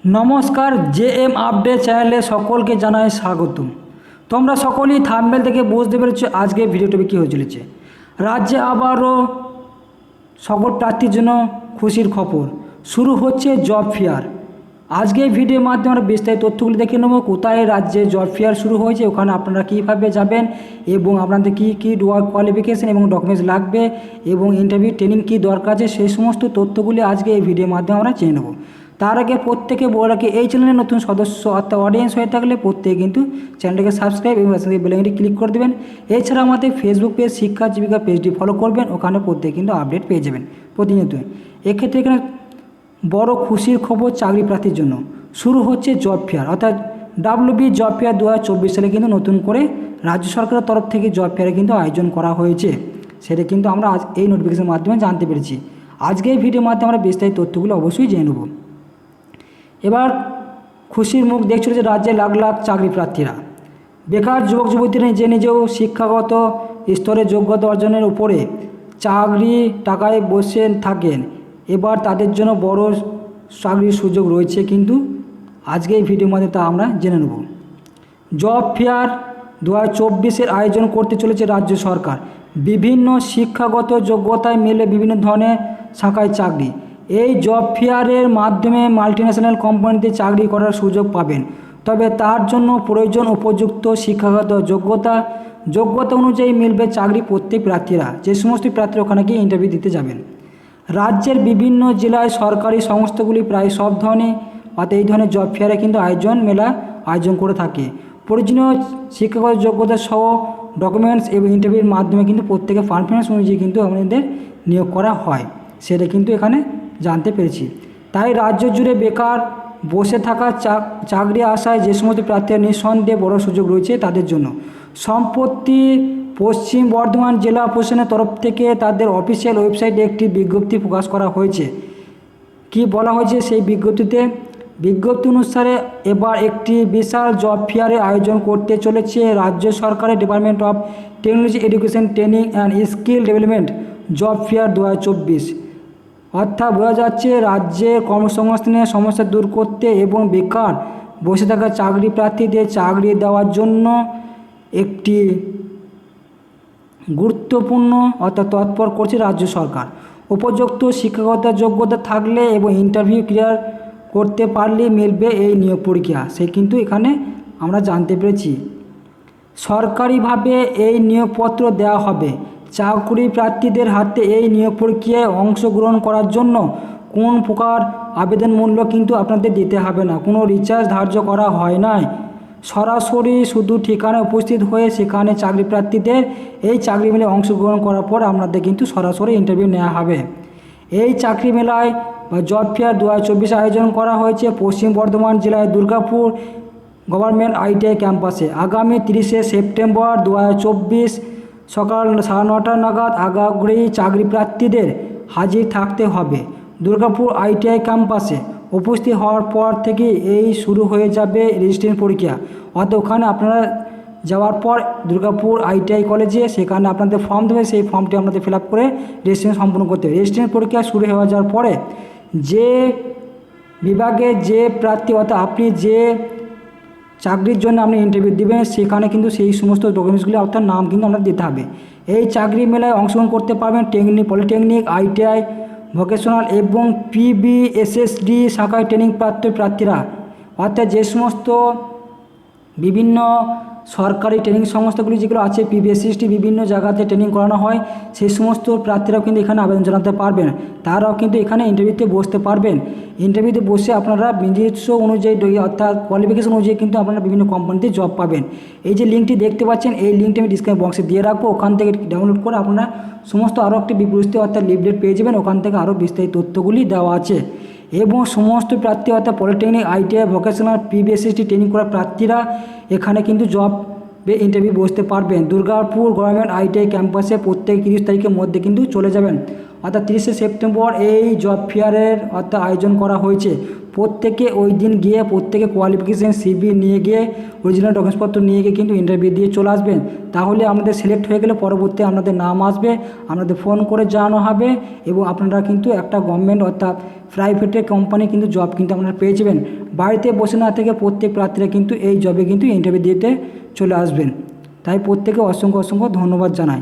নমস্কার, JM update চ্যানেলে সকলকে জানাই স্বাগতম। তোমরা সকলেই থাম্বনেল থেকে বুঝতে পেরেছো আজকে ভিডিওটি কী হয়ে চলেছে। রাজ্যে আবারও সকল প্রার্থীর জন্য খুশির খবর, শুরু হচ্ছে জব ফেয়ার। আজকে এই ভিডিওর মাধ্যমে আমরা বিস্তারিত তথ্যগুলি দেখে নেব, কোথায় রাজ্যে জব ফেয়ার শুরু হয়েছে, ওখানে আপনারা কীভাবে যাবেন এবং আপনাদের কী কী কোয়ালিফিকেশান এবং ডকুমেন্টস লাগবে এবং ইন্টারভিউ ট্রেনিং কী দরকার আছে, সেই সমস্ত তথ্যগুলি আজকে এই ভিডিওর মাধ্যমে আমরা জেনে নেব। তার আগে প্রত্যেকে বলে রাখি, এই চ্যানেলের নতুন সদস্য অর্থাৎ অডিয়েন্স হয়ে থাকলে প্রত্যেকে কিন্তু চ্যানেলটিকে সাবস্ক্রাইব এবং বেলাইকনটি ক্লিক করে দেবেন। এছাড়া আমাদের ফেসবুক পেজ শিক্ষা জীবিকা পেজটি ফলো করবেন, ওখানে প্রত্যেকে কিন্তু আপডেট পেয়ে যাবেন প্রতিনিয়ত। এক্ষেত্রে এখানে বড় খুশির খবর, চাকরি প্রার্থীর জন্য শুরু হচ্ছে জব ফেয়ার, অর্থাৎ ডাব্লিউবি জব ফেয়ার 2024 সালে কিন্তু নতুন করে রাজ্য সরকারের তরফ থেকে জব ফেয়ারে কিন্তু আয়োজন করা হয়েছে। সেটা কিন্তু আমরা আজ এই নোটিফিকেশনের মাধ্যমে জানতে পেরেছি। আজকে এই ভিডিওর মাধ্যমে আমরা বিস্তারিত তথ্যগুলো অবশ্যই জেনে নেব। এবার খুশির মুখ দেখছিল যে রাজ্যে লাখ লাখ চাকরি প্রার্থীরা, বেকার যুবক যুবতীরা নিজেও শিক্ষাগত স্তরে যোগ্যতা অর্জনের উপরে চাকরি টাকায় বসে থাকেন। এবার তাদের জন্য বড় চাকরির সুযোগ রয়েছে, কিন্তু আজকে এই ভিডিওর মধ্যে তা আমরা জেনে নেব। জব ফেয়ার 2024 আয়োজন করতে চলেছে রাজ্য সরকার। বিভিন্ন শিক্ষাগত যোগ্যতায় মিলে বিভিন্ন ধরনের শাখায় চাকরি। এই জব ফেয়ারের মাধ্যমে মাল্টিন্যাশনাল কোম্পানিতে চাকরি করার সুযোগ পাবেন, তবে তার জন্য প্রয়োজন উপযুক্ত শিক্ষাগত যোগ্যতা অনুযায়ী মিলবে চাকরি প্রত্যেক প্রার্থীরা, যে সমস্ত প্রার্থীরা ওখানে গিয়ে ইন্টারভিউ দিতে যাবেন। রাজ্যের বিভিন্ন জেলায় সরকারি সংস্থাগুলি প্রায় সব ধরনের অর্থাৎ এই ধরনের জব ফেয়ারে কিন্তু আয়োজন করে থাকে। প্রয়োজনীয় শিক্ষাগত যোগ্যতা সহ ডকুমেন্টস এবং ইন্টারভিউর মাধ্যমে কিন্তু প্রত্যেকে পারফরমেন্স অনুযায়ী কিন্তু আমাদের নিয়োগ করা হয়, সেটা কিন্তু এখানে জানতে পেরেছি। তাই রাজ্য জুড়ে বেকার বসে থাকা চাকরি আশায় যে সমস্ত প্রার্থীরা নিঃসন্দেহে বড় সুযোগ রয়েছে তাদের জন্য। সম্প্রতি পশ্চিম বর্ধমান জেলা প্রশাসনের তরফ থেকে তাদের অফিসিয়াল ওয়েবসাইটে একটি বিজ্ঞপ্তি প্রকাশ করা হয়েছে। কি বলা হয়েছে সেই বিজ্ঞপ্তি অনুসারে এবার একটি বিশাল জব ফেয়ারের আয়োজন করতে চলেছে রাজ্য সরকারের department of technology education training and skill development. Job fair 2024 অর্থাৎ বোঝা যাচ্ছে রাজ্যের কর্মসংস্থানের সমস্যা দূর করতে এবং বেকার বসে থাকা চাকরি প্রার্থীদের চাকরি দেওয়ার জন্য একটি গুরুত্বপূর্ণ অর্থাৎ তৎপর করছে রাজ্য সরকার। উপযুক্ত শিক্ষাগত যোগ্যতা থাকলে এবং ইন্টারভিউ ক্লিয়ার করতে পারলে মিলবে এই নিয়োগ প্রক্রিয়া, সে কিন্তু এখানে আমরা জানতে পেরেছি। সরকারিভাবে এই নিয়োগপত্র দেওয়া হবে। চাকরি প্রার্থীদের হাতে এই নিয়োগ প্রক্রিয়ায় অংশগ্রহণ করার জন্য কোন প্রকার আবেদন মূল্য কিন্তু আপনাদের দিতে হবে না, কোনো রিচার্জ ধার্য করা হয় নাই। সরাসরি শুধু ঠিকানায় উপস্থিত হয়ে সেখানে চাকরি প্রার্থীদের এই চাকরি মেলায় অংশগ্রহণ করার পর আপনাদের কিন্তু সরাসরি ইন্টারভিউ নেওয়া হবে। এই চাকরি মেলায় বা জব ফেয়ার 2024 আয়োজন করা হয়েছে পশ্চিম বর্ধমান জেলায় দুর্গাপুর গভর্নমেন্ট আইটিআই ক্যাম্পাসে। আগামী 30শে সেপ্টেম্বর 2024 সকাল 9:30 নাগাদ আগ্রহী চাকরি প্রার্থীদের হাজির থাকতে হবে দুর্গাপুর আইটিআই ক্যাম্পাসে। উপস্থিত হওয়ার পর থেকে এই শুরু হয়ে যাবে রেজিস্ট্রেশন প্রক্রিয়া, অর্থাৎ ওখানে আপনারা যাওয়ার পর দুর্গাপুর আইটিআই কলেজে সেখানে আপনাদের ফর্ম দেবে, সেই ফর্মটি আপনাদের ফিল আপ করে রেজিস্ট্রেশন সম্পূর্ণ করতে হবে। রেজিস্ট্রেশন প্রক্রিয়া শুরু হয়ে যাওয়ার পরে যে বিভাগে যে প্রার্থী অর্থাৎ আপনি যে চাকরির জন্য আপনি ইন্টারভিউ দেবেন সেখানে কিন্তু সেই সমস্ত ডকুমেন্টসগুলি অর্থাৎ নাম কিন্তু আপনার দিতে হবে। এই চাকরি মেলায় অংশগ্রহণ করতে পারবেন পলিটেকনিক, আইটিআই, ভোকেশনাল এবং পিবিএসএসডি শাখায় ট্রেনিং প্রাপ্ত প্রার্থীরা, অর্থাৎ যে সমস্ত বিভিন্ন সরকারি ট্রেনিং সংস্থাগুলি যেগুলো আছে পিবিএসএসডি বিভিন্ন জায়গাতে ট্রেনিং করানো হয়, সেই সমস্ত প্রার্থীরাও কিন্তু এখানে আবেদন জানাতে পারবেন। তারাও কিন্তু এখানে ইন্টারভিউতে বসতে পারবেন। ইন্টারভিউতে বসে আপনারা নিজস্ব অনুযায়ী অর্থাৎ কোয়ালিফিকেশন অনুযায়ী কিন্তু আপনারা বিভিন্ন কোম্পানিতে জব পাবেন। এই যে লিঙ্কটি দেখতে পাচ্ছেন, এই লিঙ্কটি আমি ডিসক্রিপশন বক্সে দিয়ে রাখবো, ওখান থেকে ডাউনলোড করে আপনারা সমস্ত আরও একটি বিবৃতি অর্থাৎ লিফলেট পেয়ে যাবেন, ওখান থেকে আরও বিস্তারিত তথ্যগুলি দেওয়া আছে। এবং সমস্ত প্রার্থী অর্থাৎ polytechnic, ITI, vocational, PBSSD training করা প্রার্থীরা এখানে কিন্তু জব ইন্টারভিউ বসতে পারবেন। দুর্গাপুর গভর্নমেন্ট আইটিআই ক্যাম্পাসে প্রত্যেক 30 তারিখের মধ্যে কিন্তু চলে যাবেন, অর্থাৎ 30শে সেপ্টেম্বর এই জব ফেয়ারের অর্থাৎ আয়োজন করা হয়েছে। প্রত্যেকে ওই দিন গিয়ে প্রত্যেকে কোয়ালিফিকেশান সিভি নিয়ে গিয়ে অরিজিনাল ডকুমেন্টসপত্র নিয়ে গিয়ে কিন্তু ইন্টারভিউ দিয়ে চলে আসবেন। তাহলে আপনাদের সিলেক্ট হয়ে গেলে পরবর্তী আপনাদের নাম আসবে, আপনাদের ফোন করে জানানো হবে এবং আপনারা কিন্তু একটা গভর্নমেন্ট অর্থাৎ প্রাইভেটের কোম্পানি কিন্তু জব কিন্তু আপনারা পেয়ে যাবেন। বাড়িতে বসে না থেকে প্রত্যেক প্রার্থীরা কিন্তু এই জবে কিন্তু ইন্টারভিউ দিতে চলে আসবেন। তাই প্রত্যেকে অসংখ্য অসংখ্য ধন্যবাদ জানাই।